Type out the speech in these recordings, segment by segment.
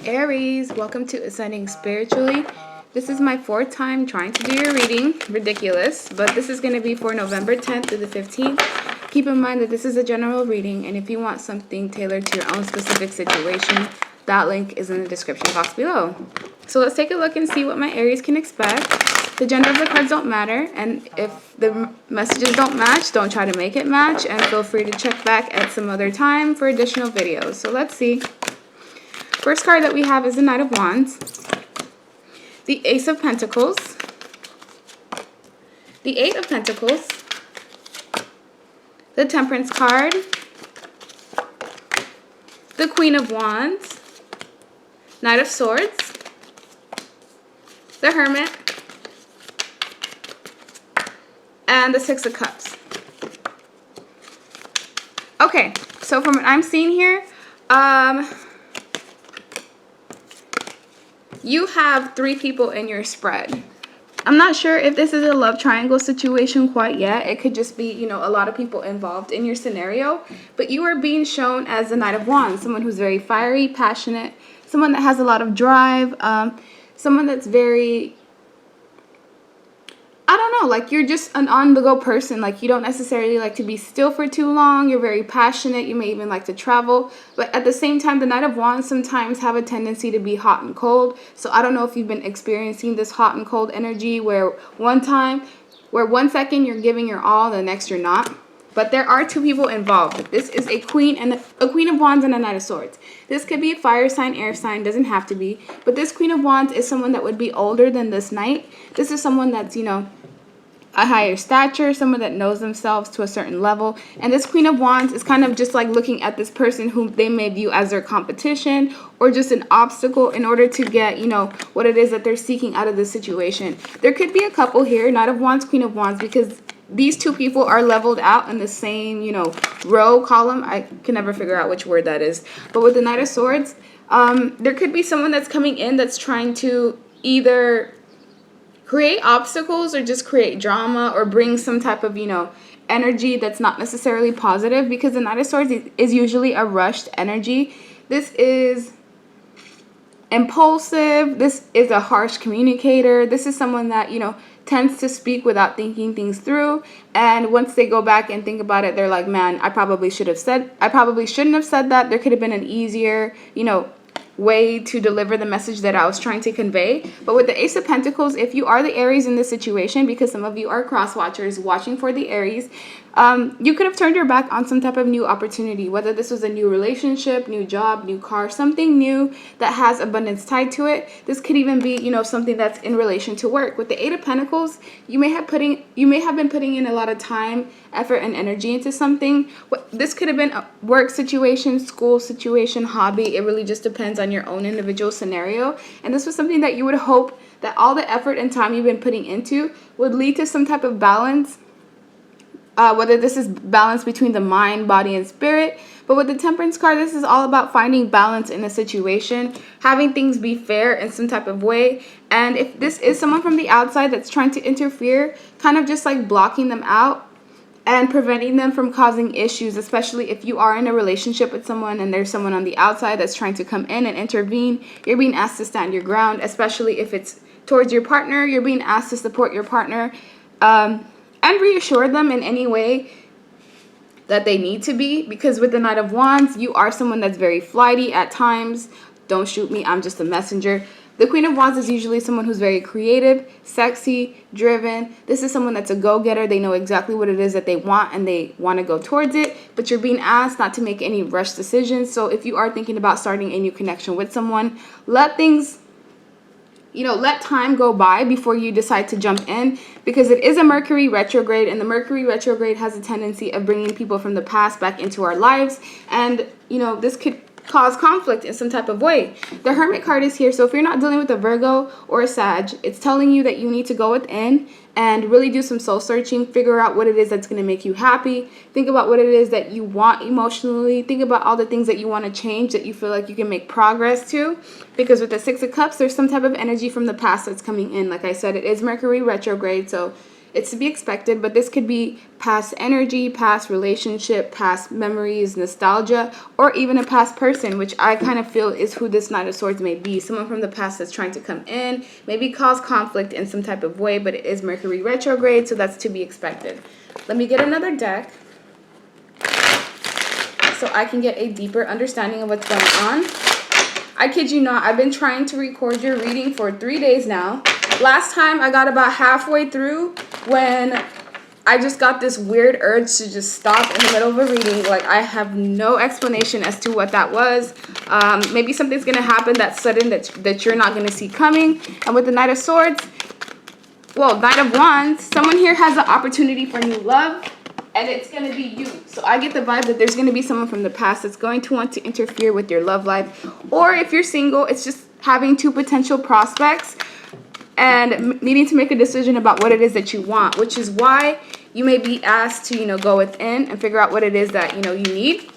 Aries, welcome to Ascending Spiritually. This is my fourth time trying to do your reading. Ridiculous, but this is going to be for November 10th through the 15th. Keep in mind that this is a general reading, and if you want something tailored to your own specific situation, that link is in the description box below. So let's take a look and see what my Aries can expect. The gender of the cards don't matter, and if the messages don't match, don't try to make it match, and feel free to check back at some other time for additional videos. So let's see. First card that we have is the Knight of Wands, the Ace of Pentacles, the Eight of Pentacles, the Temperance card, the Queen of Wands, Knight of Swords, the Hermit, and the Six of Cups. Okay, so from what I'm seeing here, you have 3 people in your spread. I'm not sure if this is a love triangle situation quite yet. It could just be, a lot of people involved in your scenario. But you are being shown as the Knight of Wands, someone who's very fiery, passionate, someone that has a lot of drive, someone that's very, I don't know, like you're just an on-the-go person. Like you don't necessarily like to be still for too long. You're very passionate. You may even like to travel. But at the same time, the Knight of Wands sometimes have a tendency to be hot and cold. So I don't know if you've been experiencing this hot and cold energy where one second you're giving your all, the next you're not. But there are 2 people involved. This is a Queen of Wands and a Knight of Swords. This could be a fire sign, air sign, doesn't have to be. But this Queen of Wands is someone that would be older than this Knight. This is someone that's, a higher stature, someone that knows themselves to a certain level. And this Queen of Wands is kind of just like looking at this person whom they may view as their competition or just an obstacle in order to get, what it is that they're seeking out of this situation. There could be a couple here, Knight of Wands, Queen of Wands, because these 2 people are leveled out in the same, row, column. I can never figure out which word that is. But with the Knight of Swords, there could be someone that's coming in that's trying to either create obstacles or just create drama or bring some type of, energy that's not necessarily positive, because the Knight of Swords is usually a rushed energy. This is impulsive. This is a harsh communicator. This is someone that, tends to speak without thinking things through. And once they go back and think about it, they're like, man, I probably shouldn't have said that. There could have been an easier, way to deliver the message that I was trying to convey. But with the Ace of Pentacles, if you are the Aries in this situation, because some of you are cross watchers watching for the Aries, you could have turned your back on some type of new opportunity, whether this was a new relationship, new job, new car, something new that has abundance tied to it. This could even be, something that's in relation to work. With the Eight of Pentacles, you may have been putting in a lot of time, effort, and energy into something. This could have been a work situation, school situation, hobby. It really just depends on your own individual scenario. And this was something that you would hope that all the effort and time you've been putting into would lead to some type of balance. Whether this is balance between the mind, body, and spirit. But with the Temperance card, this is all about finding balance in a situation, having things be fair in some type of way. And if this is someone from the outside that's trying to interfere, kind of just like blocking them out and preventing them from causing issues, especially if you are in a relationship with someone and there's someone on the outside that's trying to come in and intervene, you're being asked to stand your ground, especially if it's towards your partner. You're being asked to support your partner, and reassure them in any way that they need to be. Because with the Knight of Wands, you are someone that's very flighty at times. Don't shoot me, I'm just a messenger. The Queen of Wands is usually someone who's very creative, sexy, driven. This is someone that's a go-getter. They know exactly what it is that they want and they want to go towards it. But you're being asked not to make any rush decisions. So if you are thinking about starting a new connection with someone, let time go by before you decide to jump in, because it is a Mercury retrograde, and the Mercury retrograde has a tendency of bringing people from the past back into our lives. And, this could cause conflict in some type of way. The Hermit card is here. So if you're not dealing with a Virgo or a Sag, it's telling you that you need to go within and really do some soul searching, figure out what it is that's going to make you happy. Think about what it is that you want emotionally. Think about all the things that you want to change, that you feel like you can make progress to. Because with the Six of Cups, there's some type of energy from the past that's coming in. Like I said, it is Mercury retrograde. So It's to be expected, but this could be past energy, past relationship, past memories, nostalgia, or even a past person, which I kind of feel is who this Knight of Swords may be. Someone from the past that's trying to come in, maybe cause conflict in some type of way, but it is Mercury retrograde, so that's to be expected. Let me get another deck so I can get a deeper understanding of what's going on. I kid you not, I've been trying to record your reading for 3 days now. Last time I got about halfway through when I just got this weird urge to just stop in the middle of a reading. Like, I have no explanation as to what that was. Maybe something's going to happen that's sudden that you're not going to see coming. And with the Knight of Swords, well, Knight of Wands, someone here has an opportunity for new love. And it's going to be you. So I get the vibe that there's going to be someone from the past that's going to want to interfere with your love life. Or if you're single, it's just having two potential prospects and needing to make a decision about what it is that you want, which is why you may be asked to, go within and figure out what it is that, you need.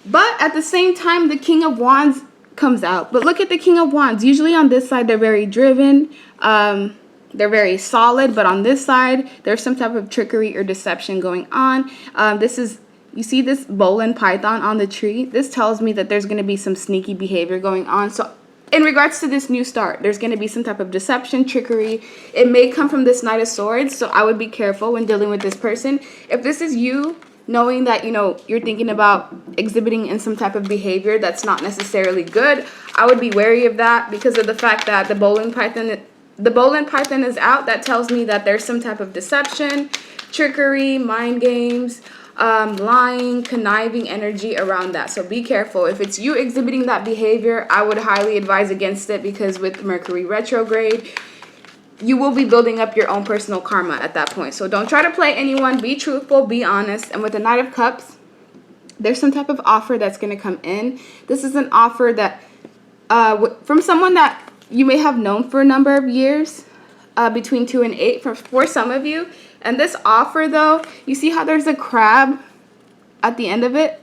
But at the same time, the King of Wands comes out. But look at the King of Wands. Usually on this side, they're very driven. They're very solid, but on this side, there's some type of trickery or deception going on. You see this bowline python on the tree? This tells me that there's going to be some sneaky behavior going on. So in regards to this new start, there's going to be some type of deception, trickery. It may come from this Knight of Swords, so I would be careful when dealing with this person. If this is you, knowing that, you're thinking about exhibiting in some type of behavior that's not necessarily good, I would be wary of that because of the fact that the bowline python is out. That tells me that there's some type of deception, trickery, mind games, lying, conniving energy around that. So be careful. If it's you exhibiting that behavior, I would highly advise against it because with Mercury retrograde, you will be building up your own personal karma at that point. So don't try to play anyone. Be truthful, be honest. And with the Knight of Cups, there's some type of offer that's going to come in. This is an offer that from someone that you may have known for a number of years, between 2 and 8 for some of you. And this offer, though, you see how there's a crab at the end of it?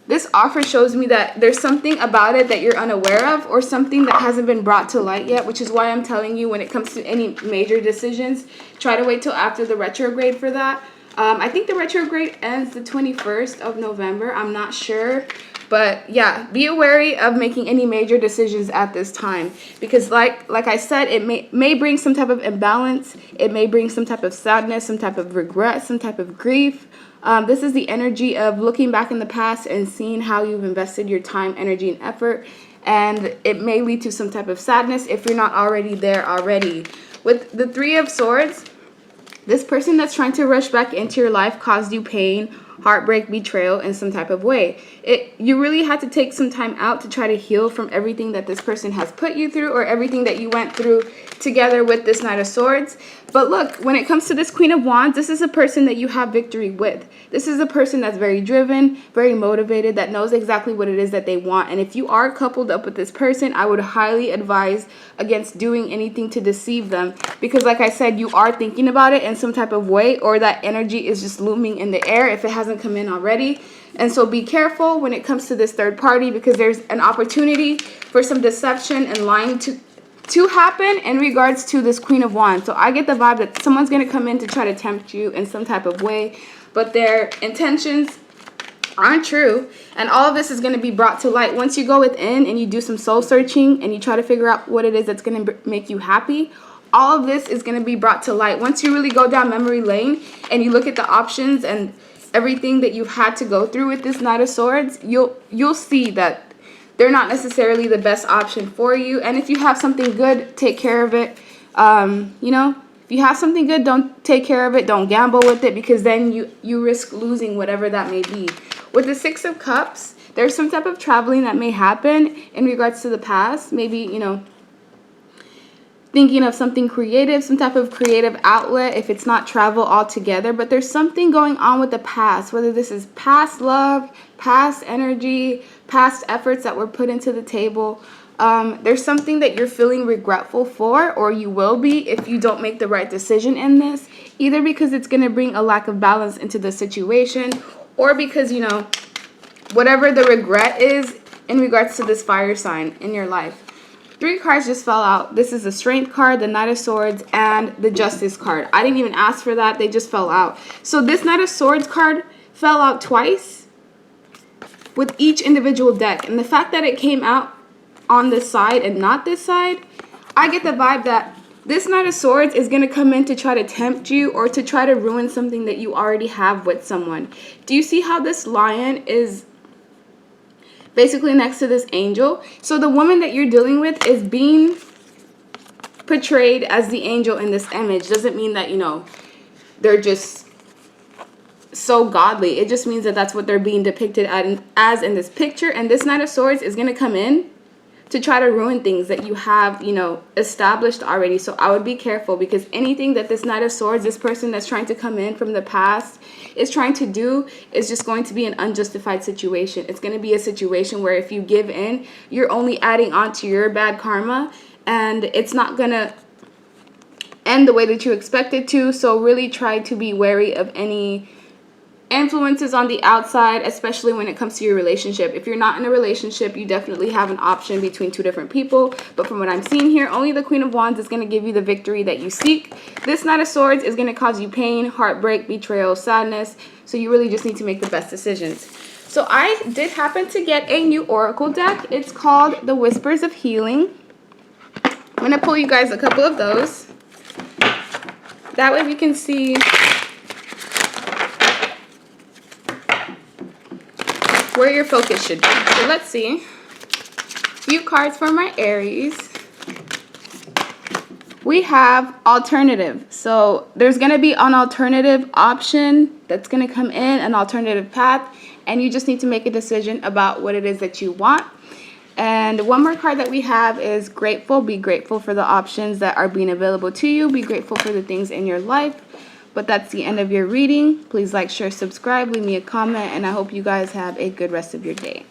This offer shows me that there's something about it that you're unaware of or something that hasn't been brought to light yet, which is why I'm telling you when it comes to any major decisions, try to wait till after the retrograde for that. I think the retrograde ends the 21st of November. I'm not sure. But yeah, be wary of making any major decisions at this time because like I said, it may bring some type of imbalance. It may bring some type of sadness, some type of regret, some type of grief. This is the energy of looking back in the past and seeing how you've invested your time, energy, and effort. And it may lead to some type of sadness if you're not already there already. With the Three of Swords, this person that's trying to rush back into your life caused you pain, heartbreak, betrayal in some type of way. You really had to take some time out to try to heal from everything that this person has put you through or everything that you went through together with this Knight of Swords. But look, when it comes to this Queen of Wands, this is a person that you have victory with. This is a person that's very driven, very motivated, that knows exactly what it is that they want. And if you are coupled up with this person, I would highly advise against doing anything to deceive them. Because like I said, you are thinking about it in some type of way, or that energy is just looming in the air if it hasn't come in already. And so be careful when it comes to this third party because there's an opportunity for some deception and lying to happen in regards to this Queen of Wands. So I get the vibe that someone's going to come in to try to tempt you in some type of way, but their intentions aren't true. And all of this is going to be brought to light once you go within and you do some soul searching and you try to figure out what it is that's going to make you happy. All of this is going to be brought to light once you really go down memory lane and you look at the options and everything that you've had to go through with this Knight of Swords. You'll see that they're not necessarily the best option for you. And if you have something good, take care of it. If you have something good, don't take care of it. Don't gamble with it because then you risk losing whatever that may be. With the Six of Cups, there's some type of traveling that may happen in regards to the past. Maybe, thinking of something creative, some type of creative outlet if it's not travel altogether. But there's something going on with the past, whether this is past love, past energy, past efforts that were put into the table. There's something that you're feeling regretful for, or you will be if you don't make the right decision in this, either because it's going to bring a lack of balance into the situation, or because, whatever the regret is in regards to this fire sign in your life. Three cards just fell out. This is the Strength card, the Knight of Swords, and the Justice card. I didn't even ask for that. They just fell out. So this Knight of Swords card fell out twice with each individual deck. And the fact that it came out on this side and not this side, I get the vibe that this Knight of Swords is going to come in to try to tempt you or to try to ruin something that you already have with someone. Do you see how this lion is basically next to this angel? So the woman that you're dealing with is being portrayed as the angel in this image. Doesn't mean that, you know, they're just so godly. It just means that that's what they're being depicted as in this picture. And this Knight of Swords is going to come in to try to ruin things that you have, you know, established already. So I would be careful, because anything that this Knight of Swords, this person that's trying to come in from the past, is trying to do is just going to be an unjustified situation. It's going to be a situation where if you give in, you're only adding on to your bad karma, and it's not going to end the way that you expect it to. So really try to be wary of any influences on the outside, especially when it comes to your relationship. If you're not in a relationship, you definitely have an option between two different people. But from what I'm seeing here, only the Queen of Wands is going to give you the victory that you seek. This Knight of Swords is going to cause you pain, heartbreak, betrayal, sadness. So you really just need to make the best decisions. So I did happen to get a new Oracle deck. It's called the Whispers of Healing. I'm going to pull you guys a couple of those. That way we can see where your focus should be. So let's see. A few cards for my Aries. We have alternative. So there's going to be an alternative option that's going to come in, an alternative path, and you just need to make a decision about what it is that you want. And one more card that we have is grateful. Be grateful for the options that are being available to you. Be grateful for the things in your life. But that's the end of your reading. Please like, share, subscribe, leave me a comment, and I hope you guys have a good rest of your day.